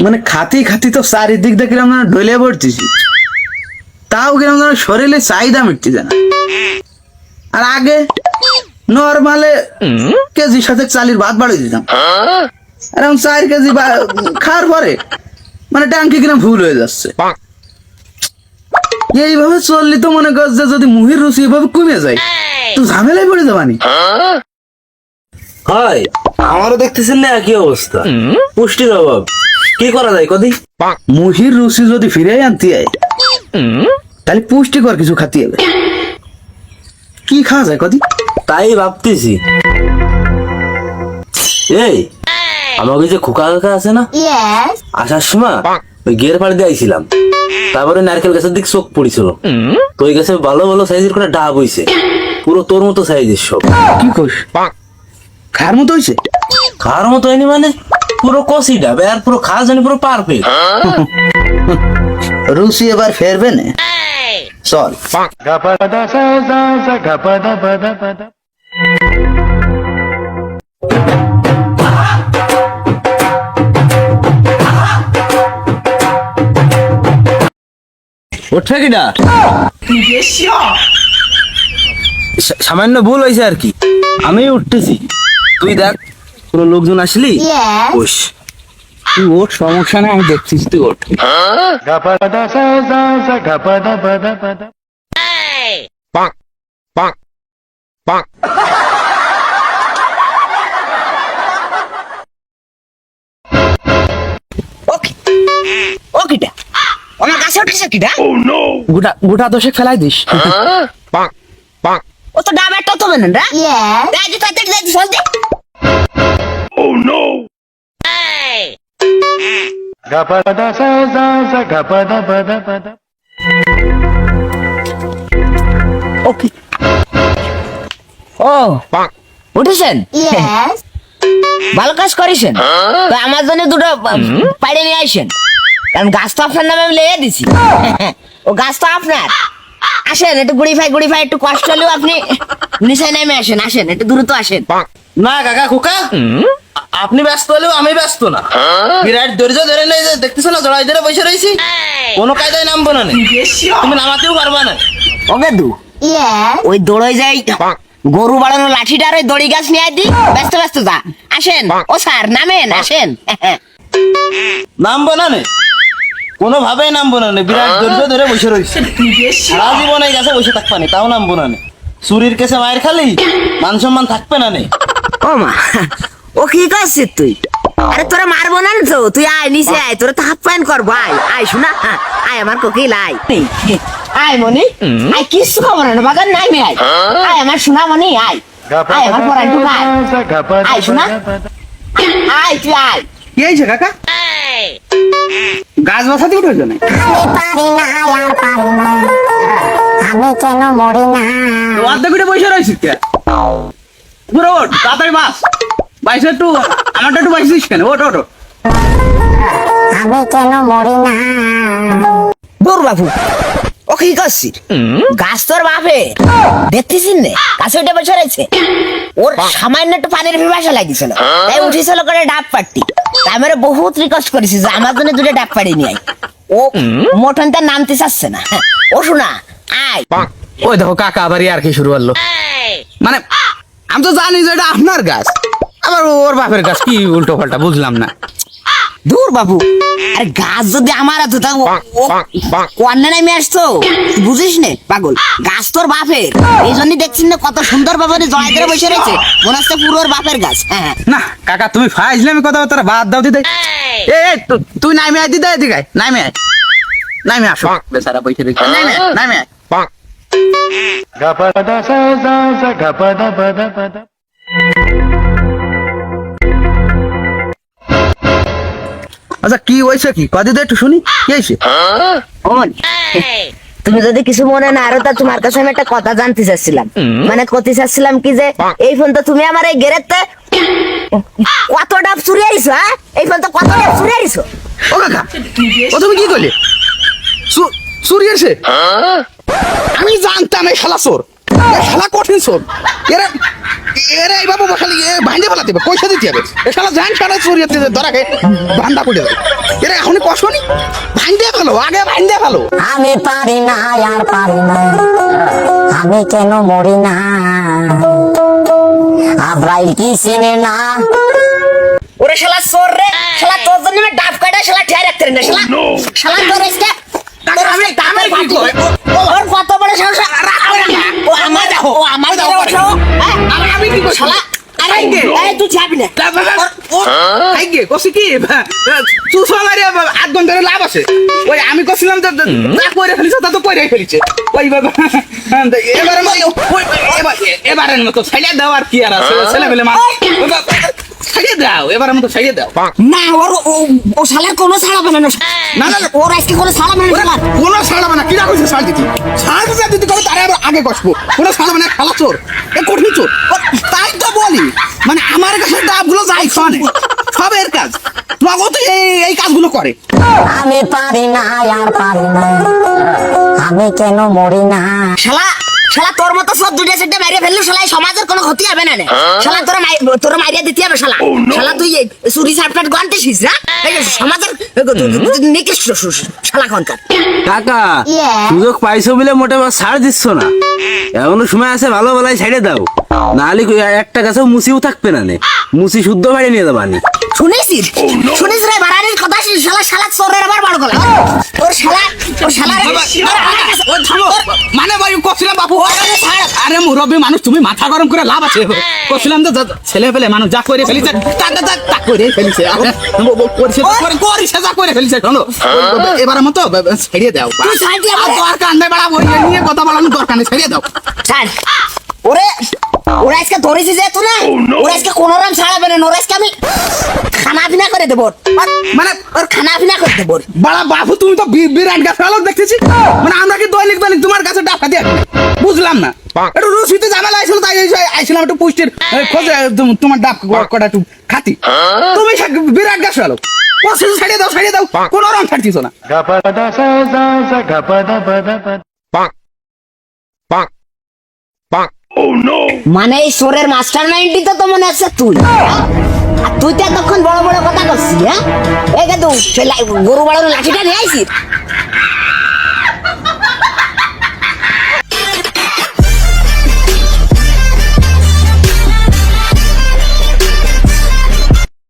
মানে খাতি খাতি তো চারিদিক দিয়ে কিরম যেন ঢলে পড়তেছি, তাও কিরম যেন শরীরে চাহিদা মিটতেছে না। আর আগে নর্মালে কেজি সাথে চালির ভাত বাড়িয়ে দিতাম, আর এখন 4 কেজি খাওয়ার পরে মানে ট্যাঙ্কি কিরম ভুল হয়ে যাচ্ছে। এইভাবে চললি তো মনে কর যে যদি মুহির রুচি এভাবে কমে যায় তো ঝামেলায় পড়ে যাবানি। হয় আমারও দেখতেছেন না একই অবস্থা, পুষ্টির অভাব। কি করা যায় কদি? মুহির রুচি যদি ফিরে আনতে হয় তাহলে পুষ্টিকর কিছু খাতে হবে। কি খাওয়া যায় কদি? তাই ভাবতেছি। এই আমাকে যে খোকা কাকা আছে না, আসার সময় ওই গের পাড়ে দিয়ে আইছিলাম, তারপরে নারকেল গাছের দিক চোখ পড়েছিল, তো ওই গাছে ভালো ভালো সাইজের করে ডাব হইছে, পুরো তোর মতো সাইজের সব। কি কইস? খাওয়ার মতো হয়েছে? খাওয়ার মতো হয়নি মানে পুরো কষি ডাব, আর পুরো খাওয়া জানি পুরো পারফেক্ট। রুচি এবার ফেরবে না, চল। ওঠে কিনা সামান্য ভুল হয়েছে আর কি, আমি উঠতেছি, তুই দেখ পুরো লোকজন আসলি বস। তুই ওঠ, সমস্যা নেই, আমি দেখছিস, তুই ওঠ। আমার কাছে উঠেছে কিটা? গোটা দশেক ফেলাই দিস। ও তো ডাবের তো হবে না রে। এই যে তাতে যাই চলতে। ওকে। ও উঠেছেন? ভালো কাজ করেছেন। তো আমার জন্য দুটো পাড়ে নিয়ে আসেন, কারণ গাছ তো আপনার নামে আমি লেগে দিছি। ও গাছ তো আপনার। আসেন একটু গুড়ি ফাই একটু কষ্ট হলেও আপনি নিচে নেমে আসেন, আসেন একটু দ্রুত আসেন। না কাকা খোকা, আপনি ব্যস্ত হলেও আমি ব্যস্ত না। বিরাট ধৈর্য ধরে নেই, দেখতেছো না জড়াই ধরে বসে রয়েছি, কোনো কায়দায় নামবো না, তুমি নামাতেও পারবা না। ওকে দু ওই দৌড়ে যাই গরু বাড়ানো লাঠিটা আর ওই দড়ি গাছ নিয়ে দি, ব্যস্ত ব্যস্ত যা। আসেন ও স্যার নামেন, আসেন। নামবো না নে, কোনো ভাবেই নামবো না নে, বিরাট ধৈর্য ধরে বসে রয়েছি, সারা জীবন এই গাছে বসে থাকবা নে, তাও নামবো না নে। চুরির কেসে মায়ের খালি মান সম্মান থাকবে না নে। ও মা, ও কি করছিস তুই? আরে তোরা মারবো না তো, তুই আয় নিচে আয়, তোরা তো হাফ প্যান্ট করবো। আয় আয় শোনা, আয় আমার কোকিল আয়। আয় মনি, আয় কিছু খবর না বাগান নাই মে, আয় আয় আমার শোনা মনি, আয় আয় আমার পড়াই টুক, আয় আয় শোনা, আয় তুই আয়। কি হয়েছে কাকা? গাছ বসাতে উঠেছো না? অর্ধেক উঠে বসে রয়েছিস কে? পুরো ওঠ, তাড়াতাড়ি বাস। বাইশে একটু আমারটা একটু বাইছিস কেন? ওঠ ওঠ। আমি কেন মরি না? দূর বাবু, ও কি করছিস? গাছ তোর বাপে দেখতেছিস নে, গাছে উঠে বসে রয়েছে। ওর সামান্য একটু পানির পিপাসা লাগিয়েছিল, তাই উঠেছিল করে ডাব পাড়তি। তাই আমরা বহুত রিকোয়েস্ট করেছি যে আমার জন্য দুটো ডাব পাড়ি নিয়ে আয়। ও মোটন তার নামতে চাচ্ছে না। ও শোনা আয়। ওই দেখো কাকা আবার আর কি শুরু করলো। মানে আমি তো জানি যে এটা আপনার গাছ, আবার ওর বাপের গাছ, কি উল্টো পাল্টা বুঝলাম না। দূর বাবু, আরে গাছ যদি আমার হতো তা কন্যা নামে আসতো, বুঝিস নে পাগল, গাছ তোর বাপের। এই জন্যই দেখছিস না কত সুন্দর ভাবে জড়াই ধরে বসে রয়েছে, মনে হচ্ছে পুরো ওর বাপের গাছ। হ্যাঁ না কাকা তুমি ফাইজলামি কথা তারা বাদ দাও দিদি। এই তুই নামে আয় দিদা, এদিকে আয়, নামে আয়, নামে আসো। বেচারা বসে রেখে নামে আয়, নামে আয়। আচ্ছা কি হয়েছে, কি কদিন একটু শুনি, কি হয়েছে? তুমি যদি কিছু মনে না আরো, তা তোমার কাছে আমি একটা কথা জানতে চাচ্ছিলাম। মানে করতে চাচ্ছিলাম কি যে এই ফোন তো তুমি আমার এই গেরেতে কত ডাব চুরি আইছো? হ্যাঁ এই ফোন তো কত ডাব চুরি আইছো? ও কাকা, ও তুমি কি করলে? চুরি এসে? আমি জানতাম এই শালা চোর, এই শালা কঠিন চোর। এরা এরে এই বাবু বসালি ভাঙে ফেলাতে হবে, পয়সা দিতে হবে। এ শালা জান শালা চুরিয়াতে ধরা খেয়ে ভান্ডা পড়ে যাবে। এরে এখনই কষনি, ভাঙে ফেলো, আগে ভাঙে ফেলো। আমি পারি না আর পারি না, আমি কেন মরি না, আব্রাইল কি চেনে না। ওরে শালা চোর রে, শালা তোর জন্য আমি ডাব কাটা শালা ঠেয়া রাখতে না শালা। শালা তোর আজকে আমি কি করি? ওর কত বড় সাহস, ও আমার দাও, ও আমার দাও, আমি কি করছি? শালা আরে এই তুই যাবি না। আইগে কষি কি তুই সমারে 8 ঘন্টা লাভ আছে। ওই আমি কছিলাম যে যা করে ফেলিছ তা তো করে ফেলিছে। ওই বাবা এবারে এবারের মতো ছাইড়া দাও, আর কি আর আছে ছেলে মেলে মা ছাইড়া দাও, এবারের মতো ছাইড়া দাও। না ওর ও শালার কোনো ছাড়াবে না। না না ওর আজকে কোনো ছাড়াবে না শালা। কোনো ছাড়াবে না, কিরা কইছে ছাড় দিতি, ছাড় দিতে কবে তারে আবার আগে কষবো। কোনো ছাড়াবে না, খালা চোর, এ কঠিন চোর। তাই তো বলি, মানে আমার কাছে ডাবগুলো যাই শোনে সবের কাজ, নগদ এই কাজগুলো করে। আমি পারি না আর পারি না, আমি কেন মরি না। শালা শালা তোর মতো সব দুইটা সেটে মাইরে ফেললে শালা এই সমাজের কোনো ক্ষতি হবে না রে। শালা তোরা মাইরিয়া দিতে হবে শালা। শালা তুই এই চুরি চাটপাট গন্তেছিস না, এই সমাজের নিকৃষ্ট শালা খনকার। কাকা সুযোগ পাইছো বলে মোটে ছাড় দিচ্ছ না, এমনও সময় আছে ভালো বেলায় ছেড়ে দাও, নাহলে একটা গাছেও মুসিও থাকবে না, নে মুসি শুদ্ধ বাড়ি নিয়ে যাবানি। শুনেছিস শুনিস রে বাড়ানির কথা, শালা শালা চোরের আবার বড় গলা ওর শালা মানে ভাই কছিলাম বাবু, আরে মুরব্বী মানুষ, তুমি মাথা গরম করে লাভ আছে। কছিলাম যে ছেলে পেলে মানুষ যা করে ফেলিছে তা করে ফেলিছে, করিছে যা করে ফেলিছে। শোনো এবারের মতো ছেড়ে দাও, দরকার নেই বাড়া, ওই নিয়ে কথা বলানোর দরকার নেই, ছেড়ে দাও। ছাড় ওরে, ওরা আজকে ধরেছি যেহেতু না, ওরা আজকে কোনো রকম ছাড়াবে না। ওরা আজকে আমি খানা পিনা করে দেবো, মানে ওর খানা পিনা করে দেবো। বাড়া বাবু, তুমি তো বিরাট গাছ ফেলার দেখতেছি, মানে আমরা কি দৈনিক দৈনিক তোমার কাছে ডাকা দিয়ে বুঝলাম না। একটু রসিতে ঝামেলা আইছিল, তাই আইছিলাম একটু পুষ্টির খোঁজে, তোমার ডাব কটা একটু খাতি। তুমি বিরাট গাছ ফেলো, ছাড়িয়ে দাও, ছাড়িয়ে দাও, কোনো রং ছাড়ছিস না। মানে এই সোরের মাস্টার মাইন্ডই তো মনে আছে তুই, আর তুই তো এতক্ষণ বড় বড় কথা করছিস। হ্যাঁ এই কিন্তু গরু বাড়ানোর লাঠিটা নিয়ে আইসিস,